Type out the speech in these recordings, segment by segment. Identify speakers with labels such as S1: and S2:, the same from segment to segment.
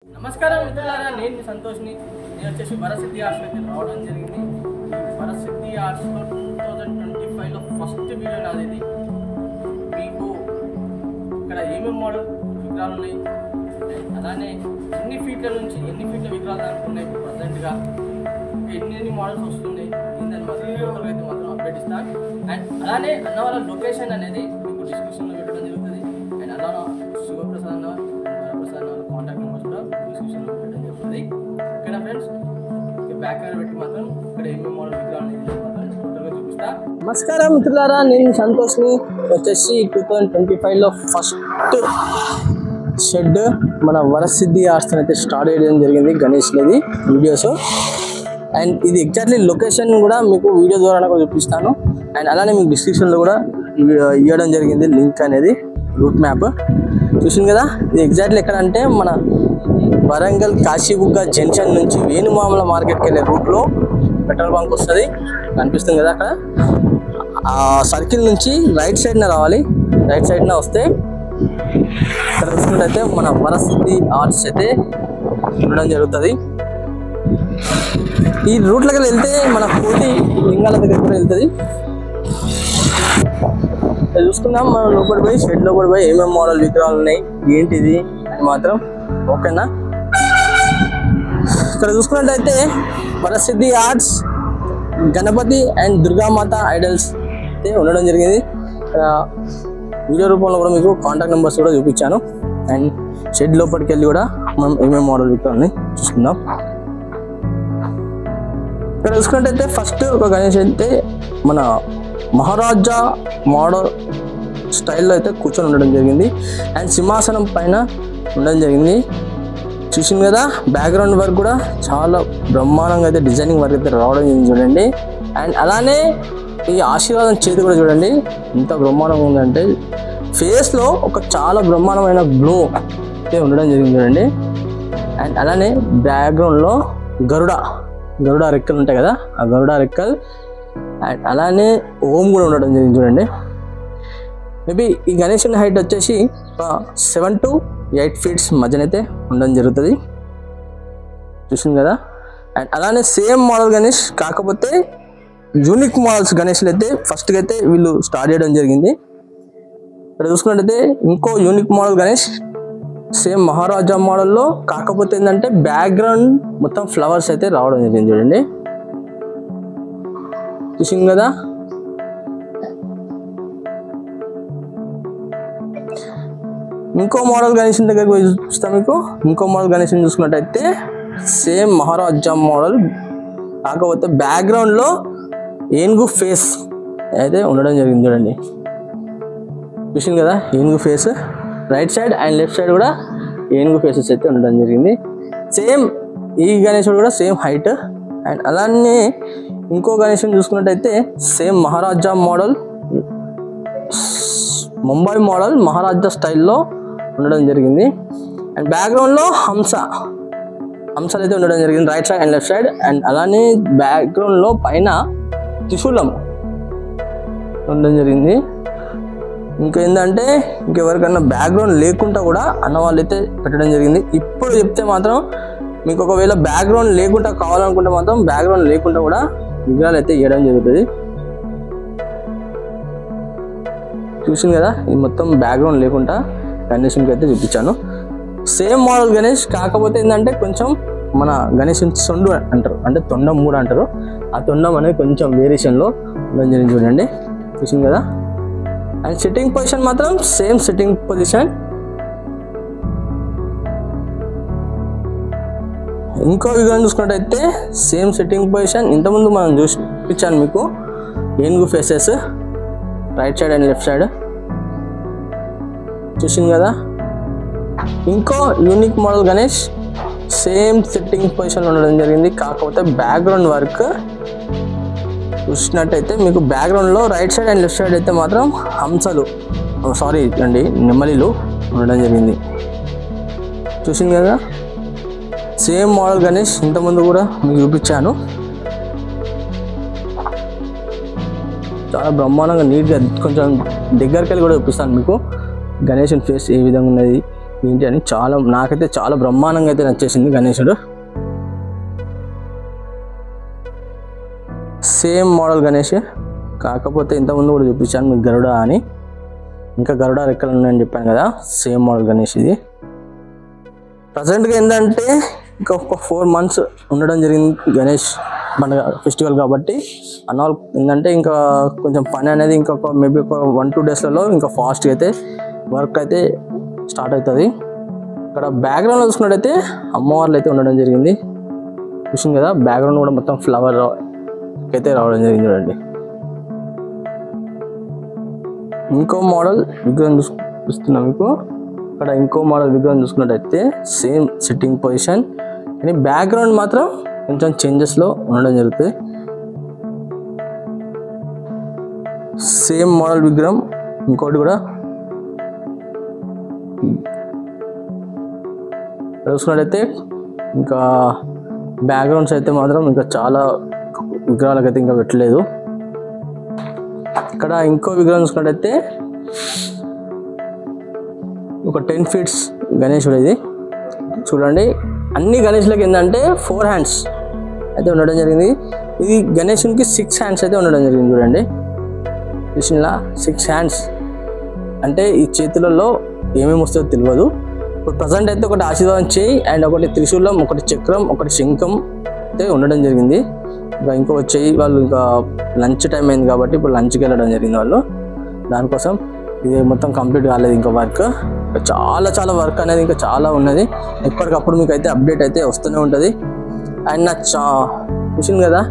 S1: నమస్కారం మిత్రులారా, నేను మీ సంతోష్ని. నేను వచ్చేసి వరసిద్ధి ఆర్ట్స్ అయితే రావడం జరిగింది. వరసిద్ధి ఆర్ట్స్లో 2025లో ఫస్ట్ వీడియో నాది ఇది. మీకు ఇక్కడ ఏమేమి మోడల్ విగ్రహాలు ఉన్నాయి, అలానే ఎన్ని ఫీట్ల విగ్రహాలు అనుకున్నాయి ప్రజెంట్గా, ఎన్ని మోడల్స్ వస్తున్నాయి ఏంటని మాత్రం అయితే మాత్రం అప్డేట్ ఇస్తాను. అండ్ అలానే అన్న వాళ్ళ లొకేషన్ అనేది మీకు డిస్క్రిప్షన్లో పెట్టడం జరుగుతుంది. అండ్ అలా శివప్రసాద్ అన్న కాంటాక్ట్ నెంబర్స్ కూడా డిస్క్రిప్షన్లో పెట్టడం జరుగుతుంది. ఇక్కడ ఫ్రెండ్స్ బ్యాక్ క్యామెరా పెట్టి మాత్రం ఇక్కడ ఏమేమి మోడల్ విగ్రహాలు మాత్రం టోటల్గా చూపిస్తా. నమస్కారం మిత్రులారా, నేను సంతోష్ని. వచ్చేసి 2025లో ఫస్ట్ షెడ్ మన వరసిద్ధి ఆర్ట్స్ అయితే స్టార్ట్ చేయడం జరిగింది. గణేష్ది వీడియోస్. అండ్ ఇది ఎగ్జాక్ట్లీ లొకేషన్ కూడా మీకు వీడియో ద్వారా కూడా చూపిస్తాను. అండ్ అలానే మీకు డిస్క్రిప్షన్లో కూడా ఇవ్వడం జరిగింది లింక్ అనేది, రూట్ మ్యాప్ చూసింది కదా. ఇది ఎగ్జాక్ట్లీ ఎక్కడ అంటే మన వరంగల్ కాశీబుగ్గ జంక్షన్ నుంచి వేణుమామల మార్కెట్కి వెళ్ళే రూట్లో పెట్రోల్ బంక్ వస్తుంది, కనిపిస్తుంది కదా అక్కడ. ఆ సర్కిల్ నుంచి రైట్ సైడ్న రావాలి. రైట్ సైడ్న వస్తే ఇక్కడ చూసుకున్నట్టయితే మన వరసిద్ధి ఆర్ట్స్ అయితే ఉండడం జరుగుతుంది. ఈ రూట్లకి వెళ్తే మన కోటి లింగాల దగ్గర కూడా వెళ్తుంది. చూసుకుందాం మనం లోపలి పోయి, షెడ్ లోపలి పోయి ఏమేమి మోడల్ విగ్రహాలు ఉన్నాయి ఏంటిది అని మాత్రం. ఓకేనా, ఇక్కడ చూసుకున్నట్టయితే Varasiddhi arts Ganapati and Durgamata idols అయితే ఉండడం జరిగింది. వీడియో రూపంలో కూడా మీకు కాంటాక్ట్ నెంబర్స్ కూడా చూపించాను. అండ్ షెడ్ లోపలికి వెళ్ళి కూడా మనం ఏమేమి మోడల్ విగ్రహాలని చూసుకుందాం. ఇక్కడ చూసుకున్నట్టయితే ఫస్ట్ ఒక గణేష్ అయితే మన మహారాజా మోడల్ స్టైల్లో అయితే కూర్చొని ఉండడం జరిగింది. అండ్ సింహాసనం పైన ఉండడం జరిగింది. చూసింది కదా, బ్యాక్గ్రౌండ్ వర్క్ కూడా చాలా బ్రహ్మాండంగా అయితే డిజైనింగ్ వర్క్ అయితే రావడం చూడండి. అండ్ అలానే ఈ ఆశీర్వాదం చేతి కూడా చూడండి ఎంత బ్రహ్మాండంగా ఉందంటే, ఫేస్లో ఒక చాలా బ్రహ్మాండమైన గ్లో అయితే ఉండడం జరిగింది చూడండి. అండ్ అలానే బ్యాక్గ్రౌండ్లో గరుడ రెక్కలు ఉంటాయి కదా, ఆ గరుడ రెక్కలు. అండ్ అలానే ఓం కూడా ఉండడం జరిగింది చూడండి. మేబీ ఈ గణేశుని హైట్ వచ్చేసి 7 to 8 feet మధ్యనైతే ఉండడం జరుగుతుంది. చూసింది కదా. అండ్ అలానే సేమ్ మోడల్ గణేష్, కాకపోతే యూనిక్ మోడల్స్ గణేష్లు అయితే ఫస్ట్గా అయితే వీళ్ళు స్టార్ట్ చేయడం జరిగింది. ఇక్కడ చూసుకున్నట్టయితే ఇంకో యూనిక్ మోడల్ గణేష్ సేమ్ మహారాజా మోడల్లో, కాకపోతే ఏంటంటే బ్యాక్గ్రౌండ్ మొత్తం ఫ్లవర్స్ అయితే రావడం జరిగింది చూడండి. చూసింది కదా. ఇంకో మోడల్ గణేష్ దగ్గరికి పోయి చూపిస్తాం మీకు. ఇంకో మోడల్ గణేష్ చూసుకున్నట్టయితే సేమ్ మహారాజా మోడల్, కాకపోతే బ్యాక్గ్రౌండ్లో ఏనుగు ఫేస్ అయితే ఉండడం జరిగింది చూడండి. చూసింది కదా ఏనుగు face, right side and left side కూడా ఏనుగు ఫేసెస్ అయితే ఉండడం జరిగింది. సేమ్ ఈ గణేశుడు కూడా సేమ్ హైట్. అండ్ అలానే ఇంకో గణేశుని చూసుకున్నట్టయితే సేమ్ మహారాజా మోడల్, ముంబై మోడల్ మహారాజా స్టైల్లో ఉండడం జరిగింది. అండ్ బ్యాక్గ్రౌండ్లో హంసలు అయితే ఉండడం జరిగింది right side and left side. And అలానే బ్యాక్గ్రౌండ్లో పైన త్రిశూలం ఉండడం జరిగింది. ఇంకేంటంటే ఇంకెవరికన్నా బ్యాక్గ్రౌండ్ లేకుండా కూడా అన్న వాళ్ళు అయితే పెట్టడం జరిగింది. ఇప్పుడు చెప్తే మాత్రం మీకు ఒకవేళ బ్యాక్గ్రౌండ్ లేకుండా కావాలనుకుంటే మాత్రం బ్యాక్గ్రౌండ్ లేకుండా కూడా విగ్రహాలు అయితే ఇవ్వడం జరుగుతుంది. చూసింది కదా, ఇది మొత్తం బ్యాక్గ్రౌండ్ లేకుండా గణేశునికి అయితే చూపించాను. సేమ్ మోడల్ గణేష్, కాకపోతే ఏంటంటే కొంచెం మన గణేశుని సొండు అంటారు, అంటే తొండం కూడా అంటారు. ఆ తొండం అనేది కొంచెం వేరియేషన్లో ఉండడం జరిగింది చూడండి. చూసింది కదా. అండ్ సిట్టింగ్ పొజిషన్ మాత్రం సేమ్ సిట్టింగ్ పొజిషన్. ఇంకో విగ్రహం చూసుకున్నట్టయితే సేమ్ సిట్టింగ్ పొజిషన్. ఇంతకుముందు మనం చూపించాను మీకు ఏనుగు faces right side and left side. చూసింది కదా. ఇంకో unique model Ganesh same sitting పొజిషన్లో ఉండడం జరిగింది, కాకపోతే బ్యాక్గ్రౌండ్ వర్క్ చూసినట్టయితే మీకు బ్యాక్గ్రౌండ్లో right side and left side అయితే మాత్రం నెమలిలు ఉండడం జరిగింది. చూసింది కదా. సేమ్ మోడల్ గణేష్ ఇంతకుముందు కూడా మీకు చూపించాను. చాలా బ్రహ్మాండంగా నీట్గా కొంచెం దగ్గరికి వెళ్ళి కూడా చూపిస్తాను మీకు గణేశుని ఫేస్ ఏ విధంగా ఉన్నది ఏంటి అని నాకైతే చాలా బ్రహ్మాండంగా అయితే నచ్చేసింది గణేశుడు. సేమ్ మోడల్ గణేష్, కాకపోతే ఇంతకుముందు కూడా చూపించాను మీకు గరుడ అని, ఇంకా గరుడ రెక్కలు ఉన్నాయని చెప్పాను కదా, సేమ్ మోడల్ గణేష్ ఇది. ప్రజెంట్గా ఏంటంటే ఇంకా ఒక 4 months ఉండడం జరిగింది గణేష్ పండుగ ఫెస్టివల్ కాబట్టి. అన్నవాళ్ళు ఏంటంటే ఇంకా కొంచెం పని అనేది ఇంకొక మేబీ ఒక 1-2 daysలలో ఇంకా ఫాస్ట్గా అయితే వర్క్ అయితే స్టార్ట్ అవుతుంది. ఇక్కడ బ్యాక్గ్రౌండ్లో చూసుకున్నట్టయితే అమ్మవార్లు అయితే ఉండడం జరిగింది. చూసింది కదా, బ్యాక్గ్రౌండ్ కూడా మొత్తం ఫ్లవర్ అయితే రావడం జరిగింది. చూడండి, ఇంకో మోడల్ విగ్రహం చూస్తున్నా మీకు. ఇక్కడ ఇంకో మోడల్ విగ్రహం చూసుకున్నట్టయితే సేమ్ సిట్టింగ్ పొజిషన్, కానీ బ్యాక్గ్రౌండ్ మాత్రం కొంచెం చేంజెస్లో ఉండడం జరుగుతుంది. సేమ్ మోడల్ విగ్రహం ఇంకోటి కూడా చూసుకున్నట్టయితే ఇంకా బ్యాక్గ్రౌండ్స్ అయితే మాత్రం ఇంకా చాలా విగ్రహాలకైతే ఇంకా పెట్టలేదు. ఇక్కడ ఇంకో విగ్రహం చూసుకున్నట్టయితే ఒక 10 feet గణేశుడు ఇది. చూడండి, అన్ని గణేష్లకి ఏంటంటే 4 hands అయితే ఉండడం జరిగింది. ఇది గణేశునికి 6 hands అయితే ఉండడం జరిగింది. చూడండి, చూసినా 6 hands అంటే ఈ చేతులలో ఏమేమి వస్తుందో తెలియదు. ఇప్పుడు ప్రజెంట్ అయితే ఒకటి ఆశీర్వాదం చేయి అండ్ ఒకటి త్రిశూలం, ఒకటి చక్రం, ఒకటి శంఖం అయితే ఉండడం జరిగింది. ఇంకా ఇంకొక చెయ్యి వాళ్ళు ఇంకా లంచ్ టైం అయింది కాబట్టి ఇప్పుడు లంచ్కి వెళ్ళడం జరిగింది వాళ్ళు. దానికోసం ఇది మొత్తం కంప్లీట్ కాలేదు ఇంకా వర్క్. చాలా వర్క్ అనేది ఇంకా చాలా ఉన్నది. ఎప్పటికప్పుడు మీకు అయితే అప్డేట్ అయితే వస్తూనే ఉంటుంది. అండ్ నా చూసింది కదా,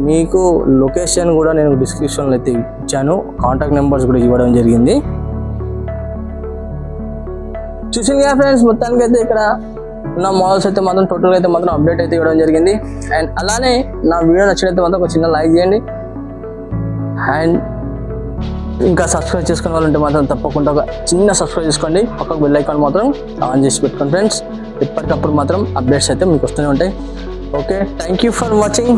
S1: మీకు లొకేషన్ కూడా నేను డిస్క్రిప్షన్లో అయితే ఇచ్చాను, కాంటాక్ట్ నెంబర్స్ కూడా ఇవ్వడం జరిగింది. చూసింది కదా ఫ్రెండ్స్, మొత్తానికి అయితే ఇక్కడ ఉన్న మోడల్స్ అయితే మాత్రం టోటల్గా అయితే మాత్రం అప్డేట్ అయితే ఇవ్వడం జరిగింది. అండ్ అలానే నా వీడియో నచ్చినైతే మాత్రం ఒక చిన్న లైక్ చేయండి. అండ్ ఇంకా సబ్స్క్రైబ్ చేసుకునే వాళ్ళు ఉంటే మాత్రం తప్పకుండా ఒక చిన్న సబ్స్క్రైబ్ చేసుకోండి. పక్కకు బెల్ ఐకాన్ మాత్రం ఆన్ చేసి పెట్టుకోండి ఫ్రెండ్స్. ఎప్పటికప్పుడు మాత్రం అప్డేట్స్ అయితే మీకు వస్తూనే ఉంటాయి. Okay, thank you for watching.